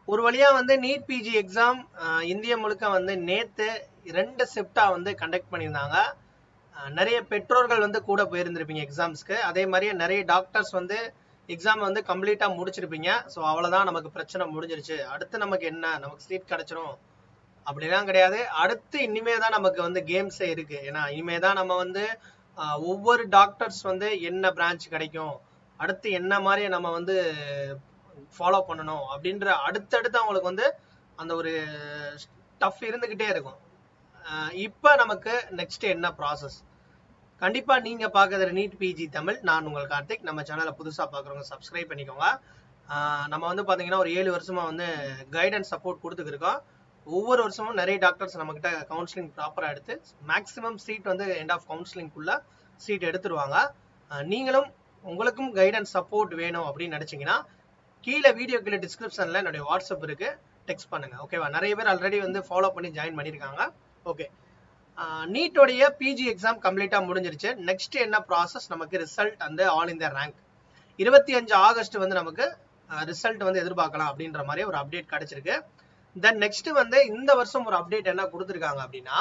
ஒரு வழியா வந்து நீட் பிஜி எக்ஸாம் இந்தியா முழுக்க வந்து நேத்து 2 ஷிஃப்டா வந்து கண்டக்ட் பண்ணியிருந்தாங்க. நிறைய பெற்றோர்கள் வந்து கூட போயிருந்திருப்பீங்க எக்ஸாம்ஸ்க்கு. அதே மாதிரியே நிறைய டாக்டர்ஸ் வந்து எக்ஸாம் வந்து கம்ப்ளீட்டா முடிச்சிருப்பீங்க. ஸோ அவ்வளவுதான், நமக்கு பிரச்சனை முடிஞ்சிருச்சு, அடுத்து நமக்கு என்ன, நமக்கு சீட் கிடைச்சிரும் அப்படிலாம் கிடையாது. அடுத்து இனிமே தான் நமக்கு வந்து கேம்ஸே இருக்கு. ஏன்னா இனிமே தான் நம்ம வந்து ஒவ்வொரு டாக்டர்ஸ் வந்து என்ன பிரான்ச் கிடைக்கும், அடுத்து என்ன மாதிரி நம்ம வந்து ஃபாலோ பண்ணணும் அப்படின்ற அடுத்தடுத்து அவங்களுக்கு வந்து அந்த ஒரு டஃப் இருந்துகிட்டே இருக்கும். இப்போ நமக்கு நெக்ஸ்ட் என்ன ப்ராசஸ், கண்டிப்பா நீங்க பாக்குறது நீட் பிஜி தமிழ். நான் உங்கள் கார்த்திக். நம்ம சேனலை புதுசா பாக்குறவங்க சப்ஸ்கிரைப் பண்ணிக்கோங்க. நம்ம வந்து பாத்தீங்கன்னா ஒரு 7 வருஷமா வந்து கைடன்ஸ் சப்போர்ட் கொடுத்துருக்கோம். ஒவ்வொரு வருஷமும் நிறைய டாக்டர்ஸ் நம்ம கிட்ட கவுன்சிலிங் ப்ராப்பரா எடுத்து மேக்ஸிமம் சீட் வந்து எண்ட் ஆஃப் கவுன்சிலிங்குள்ள சீட் எடுத்துருவாங்க. நீங்களும் உங்களுக்கும் கைடன்ஸ் சப்போர்ட் வேணும் அப்படின்னு நினைச்சீங்கன்னா கீழே வீடியோ கீழே டிஸ்கிரிப்ஷன்ல என்னுடைய வாட்ஸ்அப் இருக்கு, டெக்ஸ்ட் பண்ணுங்க. ஓகேவா? நிறைய பேர் ஆல்ரெடி வந்து ஃபாலோ பண்ணி ஜாயின் பண்ணிருக்காங்க. ஓகே, நீட்டோடைய பிஜி எக்ஸாம் கம்ப்ளீட்டா முடிஞ்சிருச்சு. நெக்ஸ்ட் என்ன ப்ராசஸ், நமக்கு ரிசல்ட் அந்த ஆல் இந்தியா ரேங்க் 25 ஆகஸ்ட் வந்து நமக்கு ரிசல்ட் வந்து எதிர்பார்க்கலாம் அப்படின்ற மாதிரி ஒரு அப்டேட் கிடைச்சிருக்கு. தென் நெக்ஸ்ட் வந்து இந்த வருஷம் ஒரு அப்டேட் என்ன கொடுத்துருக்காங்க அப்படின்னா,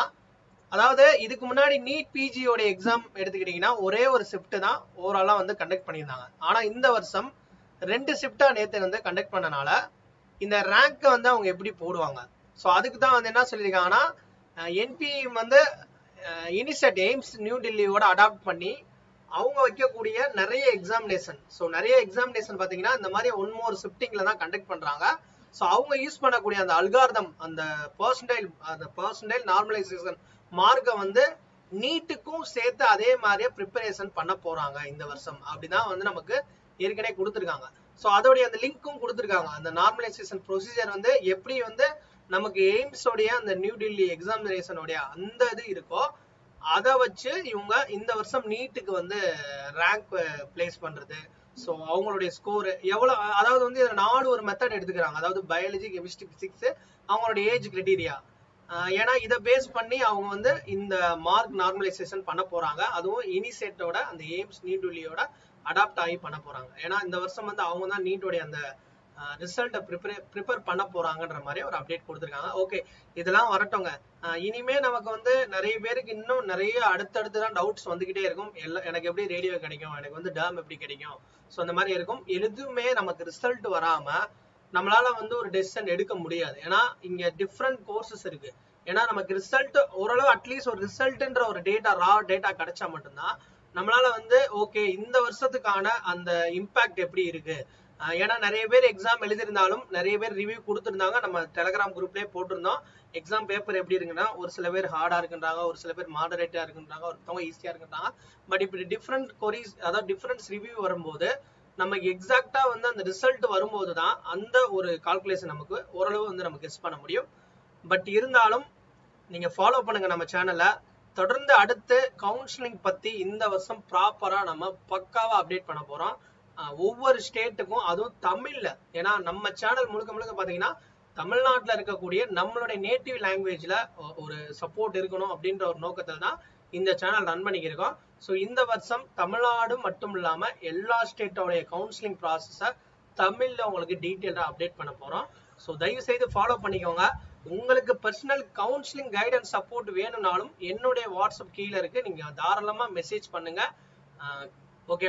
அதாவது இதுக்கு முன்னாடி நீட் பிஜியோட எக்ஸாம் எடுத்துக்கிட்டீங்கன்னா ஒரே ஒரு ஷிஃப்ட் தான் ஓவராலா வந்து கண்டக்ட் பண்ணியிருந்தாங்க. ஆனா இந்த வருஷம் 2 ஷிஃப்டா நேத்து வந்து கண்டக்ட் பண்ணனால இந்த ரேங்க் வந்து அவங்க எப்படி போடுவாங்க, ஸோ அதுக்கு தான் வந்து என்ன சொல்லியிருக்காங்கன்னா, என்பிஇ வந்து யூனிசெட் எய்ம்ஸ் நியூ டெல்லியோட அடாப்ட் பண்ணி அவங்க வைக்கக்கூடிய நிறைய எக்ஸாமினேஷன், ஸோ நிறைய எக்ஸாமினேஷன் பார்த்தீங்கன்னா இந்த மாதிரி ஒன் மோர் ஷிஃப்டிங்ல தான் கண்டக்ட் பண்றாங்க. ஸோ அவங்க யூஸ் பண்ணக்கூடிய அந்த அல்காரிதம், அந்த பர்சன்டைல் நார்மலைசேஷன் மார்க்கை வந்து நீட்டுக்கும் சேர்த்து அதே மாதிரியே ப்ரிப்பரேஷன் பண்ண போறாங்க இந்த வருஷம். அப்படிதான் வந்து நமக்கு ஏற்கனவே கொடுத்துருக்காங்க. ஸோ அதோடைய அந்த லிங்க்கும் கொடுத்துருக்காங்க. அந்த நார்மலைசேஷன் ப்ரொசீஜர் வந்து எப்படி வந்து நமக்கு எய்ம்ஸோடைய அந்த நியூ டெல்லி எக்ஸாமினேஷனுடைய அந்த இது இருக்கோ அதை வச்சு இவங்க இந்த வருஷம் நீட்டுக்கு வந்து ரேங்க் பிளேஸ் பண்றது, ஸோ அவங்களுடைய ஸ்கோர் எவ்வளோ, அதாவது வந்து இதில் 4 ஒரு மெத்தட் எடுத்துக்கிறாங்க. அதாவது பயாலஜி, கெமிஸ்ட்ரி, பிசிக்ஸ், அவங்களுடைய ஏஜ் கிரைட்டீரியா. ஏன்னா இதை பேஸ் பண்ணி அவங்க வந்து இந்த மார்க் நார்மலைசேஷன் பண்ண போறாங்க. அதுவும் யூனிசெட்டோட அந்த எய்ம்ஸ் நியூ டெல்லியோட அடாப்ட் ஆகி பண்ண போறாங்க. ஏன்னா இந்த வருஷம் வந்து அவங்க தான் நீட்டோடைய அந்த ரிசல்ட்டை ப்ரிப்பேர் பண்ண போறாங்கன்ற மாதிரி ஒரு அப்டேட் கொடுத்துருக்காங்க. ஓகே, இதெல்லாம் வரட்டுங்க. இனிமே நமக்கு வந்து நிறைய பேருக்கு இன்னும் நிறைய அடுத்தடுத்து தான் டவுட்ஸ் வந்துகிட்டே இருக்கும். எனக்கு எப்படி ரேடியோ கிடைக்கும், எனக்கு வந்து டேர்ம் எப்படி கிடைக்கும், ஸோ அந்த மாதிரி இருக்கும். எதுவுமே நமக்கு ரிசல்ட் வராம நம்மளால வந்து ஒரு டெசிஷன் எடுக்க முடியாது. ஏன்னா இங்க டிஃப்ரெண்ட் கோர்சஸ் இருக்கு. ஏன்னா நமக்கு ரிசல்ட் ஓரளவு அட்லீஸ்ட் ஒரு ரிசல்ட்ன்ற ஒரு டேட்டா, ரா டேட்டா கிடைச்சா மட்டும்தான் நம்மளால வந்து ஓகே இந்த வருஷத்துக்கான அந்த இம்பாக்ட் எப்படி இருக்கு. ஏன்னா நிறைய பேர் எக்ஸாம் எழுதிருந்தாலும் நிறைய பேர் ரிவ்யூ கொடுத்துருந்தாங்க. நம்ம டெலிகிராம் குரூப்லேயே போட்டிருந்தோம் எக்ஸாம் பேப்பர் எப்படி இருக்குன்னா, ஒரு சில பேர் ஹார்டா இருக்குன்றாங்க, ஒரு சில பேர் மாடரேட்டா இருக்குன்றாங்க, ஒருத்தவங்க ஈஸியா இருக்குன்றாங்க. பட் இப்படி டிஃப்ரெண்ட் கொரிஸ், அதாவது டிஃப்ரெண்ட்ஸ் ரிவ்யூ வரும்போது நமக்கு எக்ஸாக்டா வந்து அந்த ரிசல்ட் வரும்போது தான் அந்த ஒரு கால்குலேஷன் நமக்கு ஓரளவு வந்து நமக்கு கெஸ் பண்ண முடியும். பட் இருந்தாலும் நீங்க ஃபாலோ பண்ணுங்க நம்ம சேனலை. தொடர்ந்து அடுத்து கவுன்சிலிங் பத்தி இந்த வருஷம் ப்ராப்பரா நம்ம பக்காவா அப்டேட் பண்ண போறோம். ஒவ்வொரு ஸ்டேட்டுக்கும், அதுவும் தமிழ்ல. ஏன்னா நம்ம சேனல் முழுக்க முழுக்க பாத்தீங்கன்னா தமிழ்நாட்டில் இருக்கக்கூடிய நம்மளுடைய நேட்டிவ் லாங்குவேஜ்ல ஒரு சப்போர்ட் இருக்கணும் அப்படின்ற ஒரு நோக்கத்தில் தான் இந்த சேனல் ரன் பண்ணிக்கிருக்கோம். ஸோ இந்த வருஷம் தமிழ்நாடு மட்டும் இல்லாம எல்லா ஸ்டேட்டோடைய கவுன்சிலிங் ப்ராசஸை தமிழ்ல உங்களுக்கு டீட்டெயிலாக அப்டேட் பண்ண போறோம். ஸோ தயவு செய்து ஃபாலோ பண்ணிக்கோங்க. உங்களுக்கு பர்சனல் கவுன்சிலிங் கைடன்ஸ் சப்போர்ட் வேணும்னாலும் என்னுடைய வாட்ஸ்அப் கீழே இருக்கு, நீங்க தாராளமா மெசேஜ் பண்ணுங்க. ஓகே.